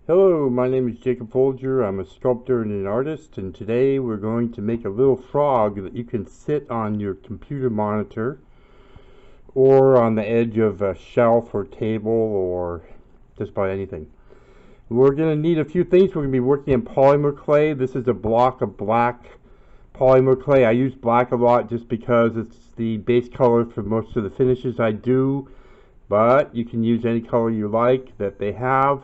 Hello, my name is Jacob Folger. I'm a sculptor and an artist, and today we're going to make a little frog that you can sit on your computer monitor or on the edge of a shelf or table or just about anything. We're going to need a few things. We're going to be working in polymer clay. This is a block of black polymer clay. I use black a lot just because it's the base color for most of the finishes I do, but you can use any color you like that they have.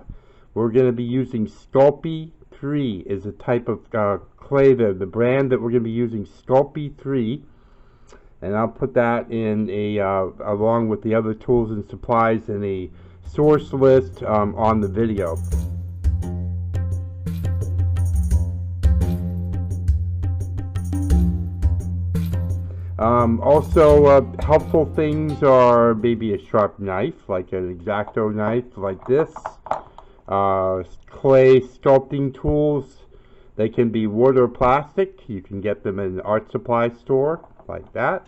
We're going to be using Sculpt 3 is a type of clay. The brand that we're going to be using, Sculpt 3, and I'll put that in a along with the other tools and supplies in a source list on the video. Also, helpful things are maybe a sharp knife, like an X-Acto knife like this. Clay sculpting tools. They can be wood or plastic. You can get them in an art supply store like that.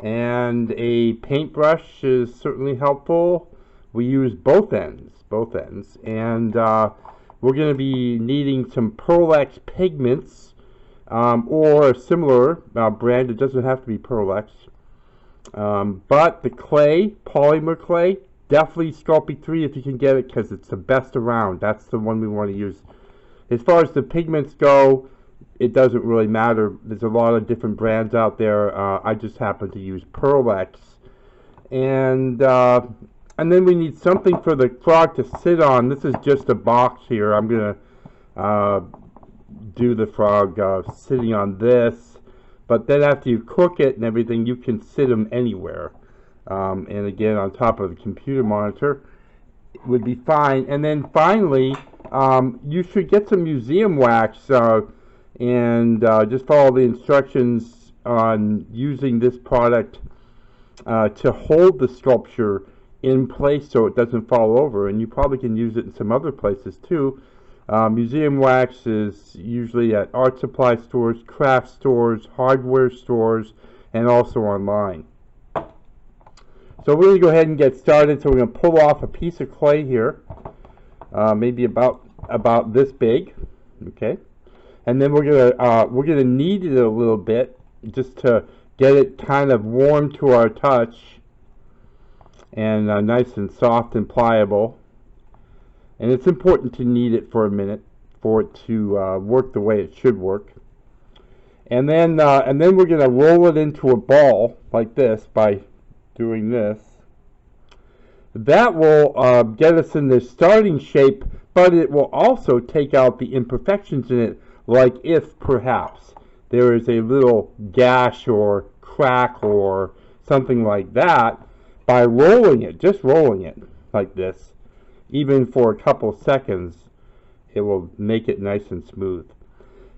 And a paintbrush is certainly helpful. We use both ends. And we're going to be needing some Pearl-Ex pigments or a similar brand. It doesn't have to be Pearl-Ex. But the clay, polymer clay, definitely Sculpt 3 if you can get it, because it's the best around. That's the one we want to use. As far as the pigments go, it doesn't really matter. There's a lot of different brands out there. I just happen to use Pearl-Ex. And then we need something for the frog to sit on. This is just a box here. I'm going to do the frog sitting on this. But then after you cook it and everything, you can sit him anywhere. And again, on top of the computer monitor would be fine. And then finally, you should get some museum wax and just follow the instructions on using this product to hold the sculpture in place so it doesn't fall over. And you probably can use it in some other places too. Museum wax is usually at art supply stores, craft stores, hardware stores, and also online. So we're going to go ahead and get started. So we're going to pull off a piece of clay here, maybe about this big, okay. And then we're going to knead it a little bit just to get it kind of warm to our touch and nice and soft and pliable. And it's important to knead it for a minute for it to work the way it should work. And then we're going to roll it into a ball like this by doing this. That will get us in the starting shape, but it will also take out the imperfections in it, like if perhaps there is a little gash or crack or something like that. By rolling it, just rolling it like this, even for a couple seconds, it will make it nice and smooth.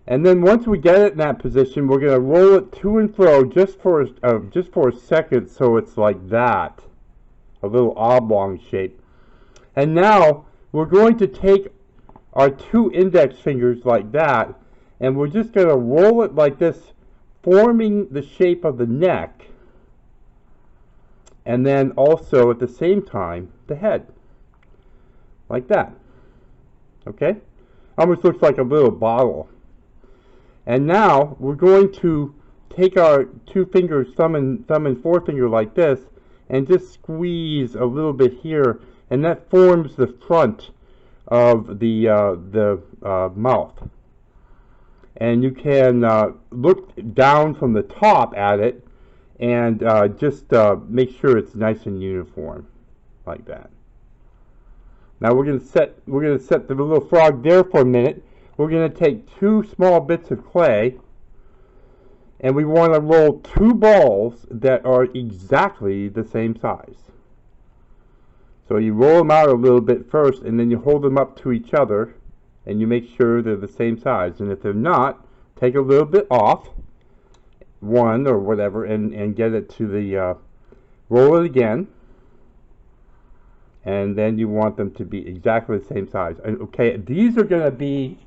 And then once we get it in that position, we're going to roll it to and fro just for a second, so it's like that, a little oblong shape. And now we're going to take our two index fingers like that, and we're just going to roll it like this, forming the shape of the neck, and then also at the same time the head, like that. Okay? Almost looks like a little bottle. And now we're going to take our two fingers, thumb and forefinger like this, and just squeeze a little bit here, and that forms the front of the mouth. And you can look down from the top at it and just make sure it's nice and uniform, like that. Now we're going to set the little frog there for a minute. We're going to take two small bits of clay, and we want to roll two balls that are exactly the same size. So you roll them out a little bit first, and then you hold them up to each other, and you make sure they're the same size. And if they're not, take a little bit off, one or whatever, and get it to the, roll it again. And then you want them to be exactly the same size. Okay, these are going to be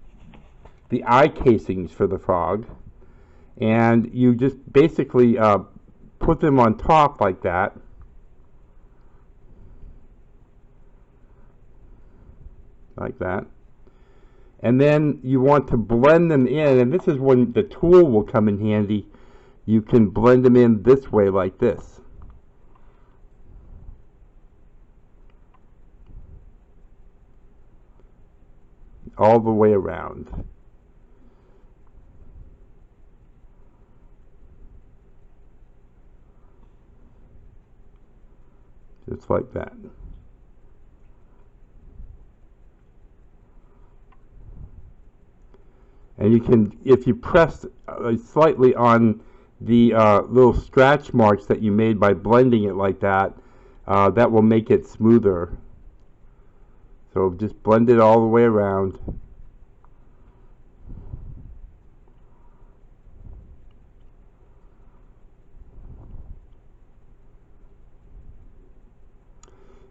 the eye casings for the frog, and you just basically put them on top like that, like that. And then you want to blend them in, and this is when the tool will come in handy. You can blend them in this way, like this. All the way around. Just like that. And you can, if you press slightly on the little scratch marks that you made by blending it like that, that will make it smoother. So just blend it all the way around.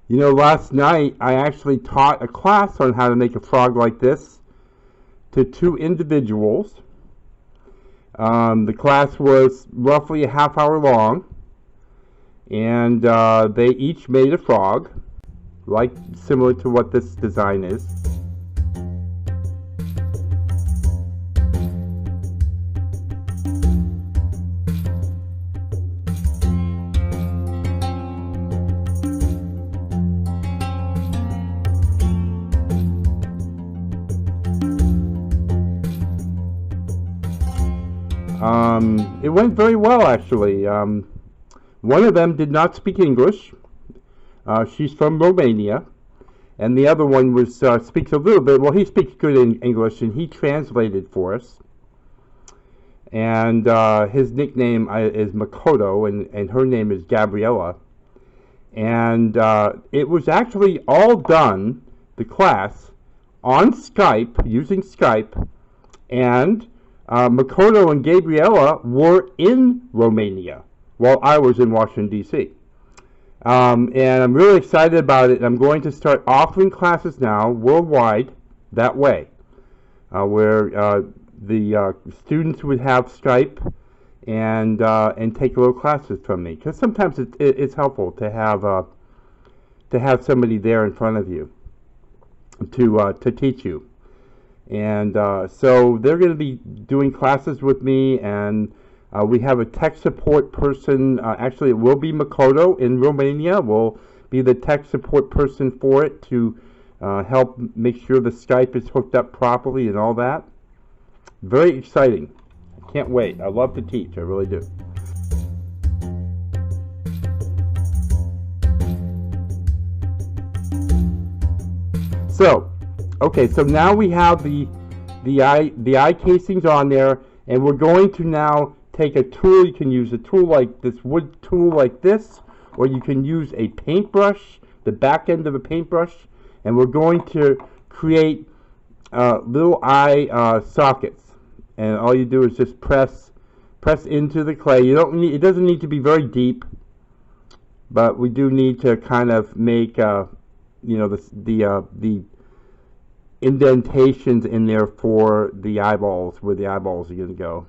You know, last night I actually taught a class on how to make a frog like this to 2 individuals. The class was roughly a half-hour long, and they each made a frog, like similar to what this design is. It went very well, actually. One of them did not speak English. She's from Romania. And the other one was speaks a little bit. Well, he speaks good in English, and he translated for us. And his nickname is Makoto, and her name is Gabriella. And it was actually all done, the class, on Skype, using Skype, and Makoto and Gabriella were in Romania while I was in Washington, D.C. And I'm really excited about it. I'm going to start offering classes now worldwide that way, where the students would have Skype and take little classes from me. Because sometimes it's helpful to have somebody there in front of you to teach you. And so they're going to be doing classes with me, and we have a tech support person. Actually, it will be Makoto in Romania. Will be the tech support person for it to help make sure the Skype is hooked up properly and all that. Very exciting. I can't wait. I love to teach. I really do. So, okay, so now we have the eye casings on there, and we're going to now take a tool. You can use a tool like this, wood tool like this, or you can use a paintbrush, the back end of a paintbrush, and we're going to create little eye sockets. And all you do is just press into the clay. You don't need, it doesn't need to be very deep, but we do need to kind of make you know, the indentations in there for the eyeballs, where the eyeballs are going to go.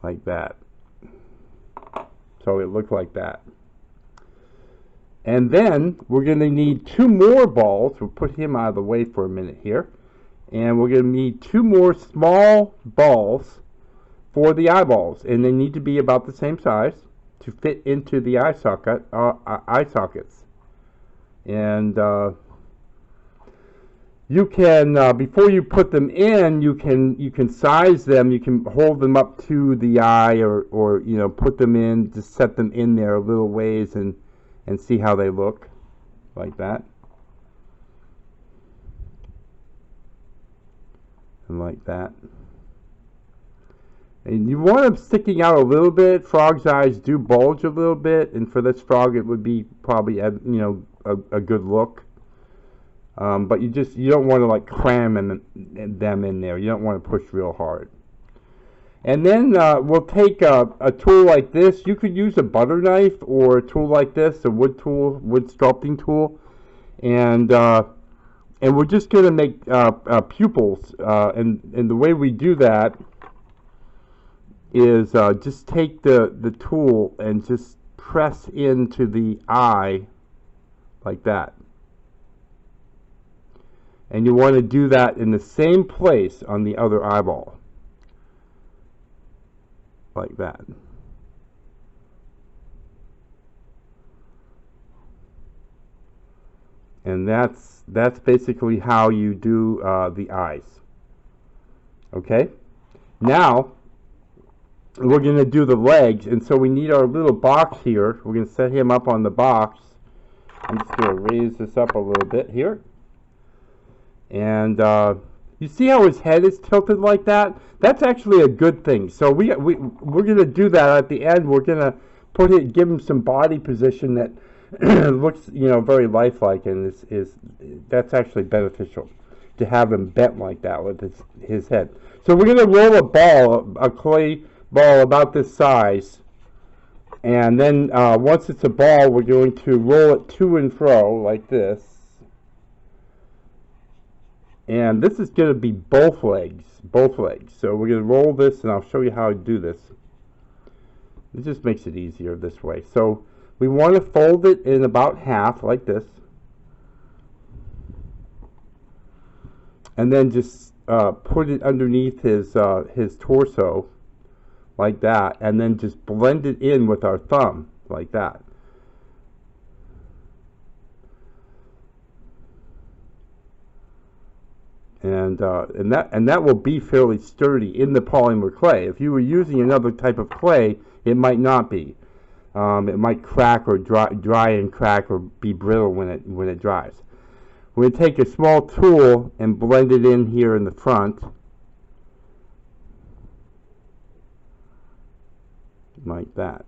Like that. So it looks like that. And then we're going to need 2 more balls. We'll put him out of the way for a minute here. And we're going to need 2 more small balls for the eyeballs. And they need to be about the same size to fit into the eye sockets. And you can, before you put them in, you can size them. You can hold them up to the eye, or you know, put them in, just set them in there a little ways, and see how they look, like that, and like that. And you want them sticking out a little bit. Frogs' eyes do bulge a little bit, and for this frog, it would be probably you know, a good look. But you don't want to like cram them in there. You don't want to push real hard. And then we'll take a tool like this. You could use a butter knife or a tool like this, a wood tool, wood sculpting tool, and we're just going to make pupils. And the way we do that is just take the tool and just press into the eye like that. And you want to do that in the same place on the other eyeball. Like that. And that's basically how you do the eyes. Okay? Now, we're going to do the legs, and so we need our little box here. We're going to set him up on the box. I'm just going to raise this up a little bit here. And you see how his head is tilted like that? That's actually a good thing. So we're going to do that at the end. We're going to give him some body position that looks, very lifelike, and that's actually beneficial to have him bent like that with his head. So we're going to roll a clay ball about this size, and then once it's a ball, we're going to roll it to and fro like this. And this is going to be both legs. So we're going to roll this, and I'll show you how to do this. It just makes it easier this way. So we want to fold it in about half like this, and then just put it underneath his torso like that, and then just blend it in with our thumb like that. And that will be fairly sturdy in the polymer clay. If you were using another type of clay, it might not be. It might crack or dry and crack or be brittle when it dries. We're going to take a small tool and blend it in here in the front, like that.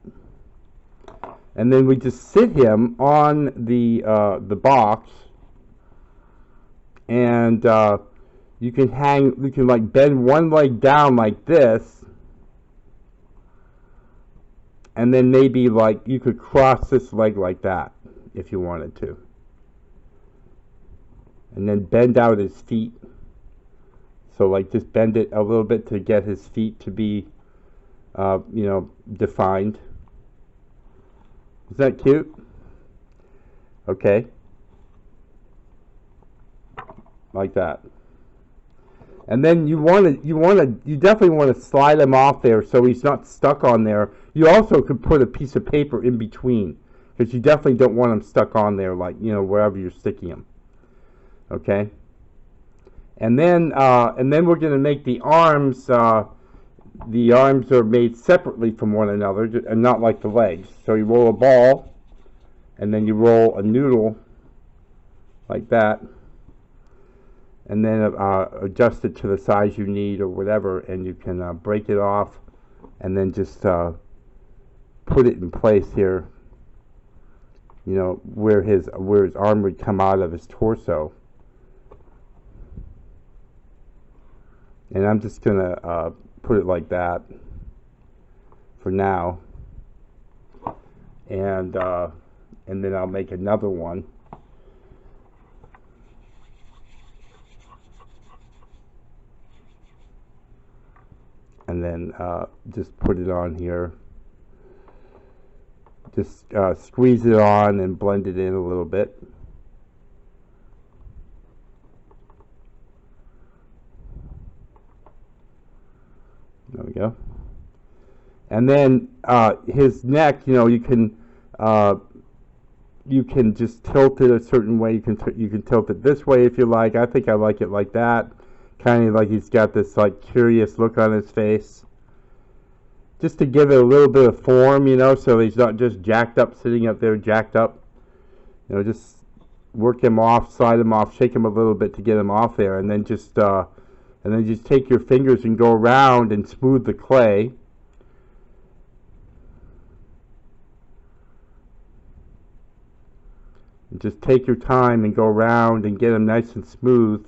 And then we just sit him on the box, and you can like bend one leg down like this, and then maybe like you could cross this leg like that if you wanted to, and then bend out his feet. So like just bend it a little bit to get his feet to be defined. Is that cute? Okay, like that. And then you definitely want to slide him off there so he's not stuck on there. You also could put a piece of paper in between, because you definitely don't want him stuck on there, like wherever you're sticking him. Okay. And then we're going to make the arms. The arms are made separately from one another, and not like the legs. So you roll a ball, and then you roll a noodle like that, and then adjust it to the size you need or whatever, and you can break it off, and then just put it in place here, where his arm would come out of his torso. And I'm just gonna put it like that for now, and then I'll make another one. And then just put it on here. Just squeeze it on and blend it in a little bit. There we go. And then his neck, you can just tilt it a certain way. You can tilt it this way if you like. I think I like it like that. Kind of like he's got this like curious look on his face, just to give it a little bit of form, so he's not just jacked up, sitting up there jacked up. Just work him off, slide him off, shake him a little bit to get him off there, and then just take your fingers and go around and smooth the clay. And just take your time and go around and get him nice and smooth.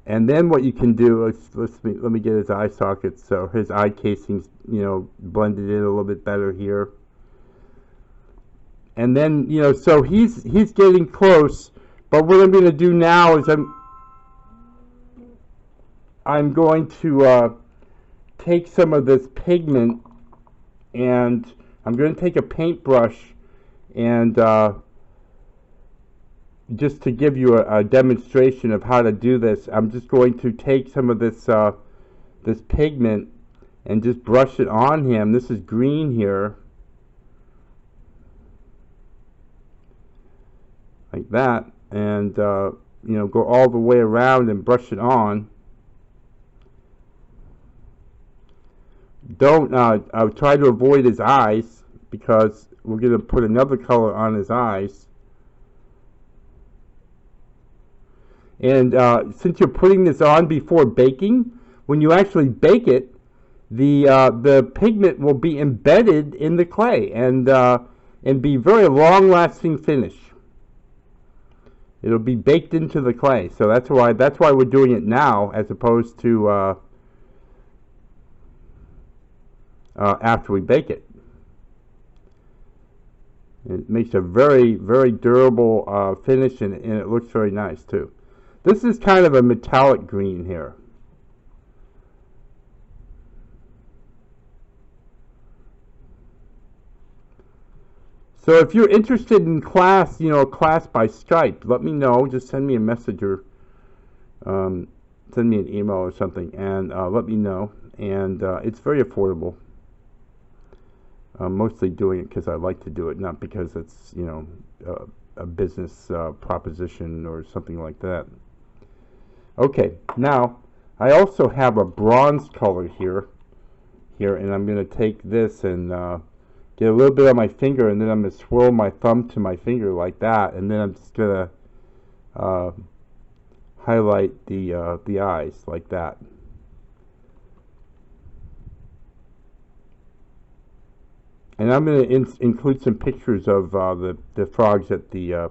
And then what you can do is, let me get his eye sockets, so his eye casing's, blended in a little bit better here. And then, so he's getting close, but what I'm going to do now is I'm going to take some of this pigment and I'm going to take a paintbrush and just to give you a demonstration of how to do this, I'm just going to take some of this this pigment and just brush it on him. This is green here, like that, and you know, go all the way around and brush it on. Don't try to avoid his eyes, because we're going to put another color on his eyes. And since you're putting this on before baking, when you actually bake it, the pigment will be embedded in the clay and be very long-lasting finish. It'll be baked into the clay, so that's why we're doing it now as opposed to after we bake it. It makes a very, very durable finish, and it looks very nice too. This is kind of a metallic green here. So if you're interested in class, you know, a class by Skype, let me know. Just send me a message or send me an email or something, and let me know. And it's very affordable. I'm mostly doing it because I like to do it, not because it's, you know, a business proposition or something like that. Okay, now I also have a bronze color here, and I'm going to take this and get a little bit on my finger, and then I'm going to swirl my thumb to my finger like that, and then I'm just going to highlight the eyes like that. And I'm going to include some pictures of the frogs that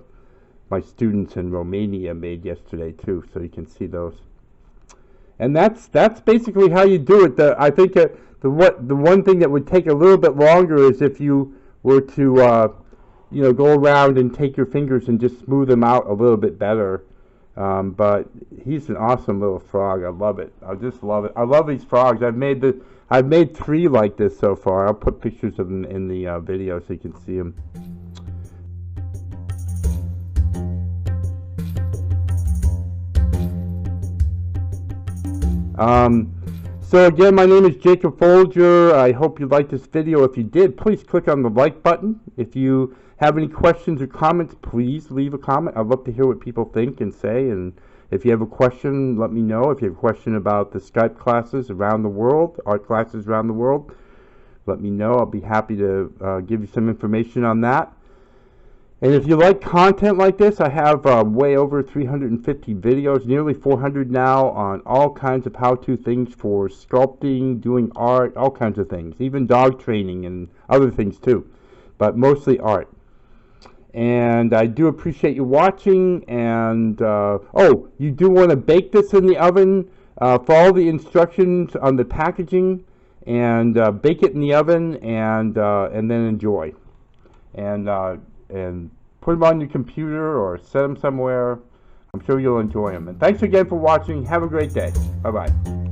my students in Romania made yesterday too, so you can see those. And that's basically how you do it. I think the one thing that would take a little bit longer is if you were to you know, go around and take your fingers and just smooth them out a little bit better. But he's an awesome little frog. I love it. I just love it. I love these frogs. I've made 3 like this so far. I'll put pictures of them in the video so you can see them. So again, my name is Jacob Folger. I hope you liked this video. If you did, please click on the like button. If you have any questions or comments, please leave a comment. I'd love to hear what people think and say. And if you have a question, let me know. If you have a question about the Skype classes around the world, art classes around the world, let me know. I'll be happy to give you some information on that. And if you like content like this, I have way over 350 videos, nearly 400 now, on all kinds of how-to things for sculpting, doing art, all kinds of things, even dog training and other things too, but mostly art. And I do appreciate you watching. And oh, you do want to bake this in the oven. Follow the instructions on the packaging, and bake it in the oven, and then enjoy. And put them on your computer or set them somewhere. I'm sure you'll enjoy them. And thanks again for watching. Have a great day. Bye-bye.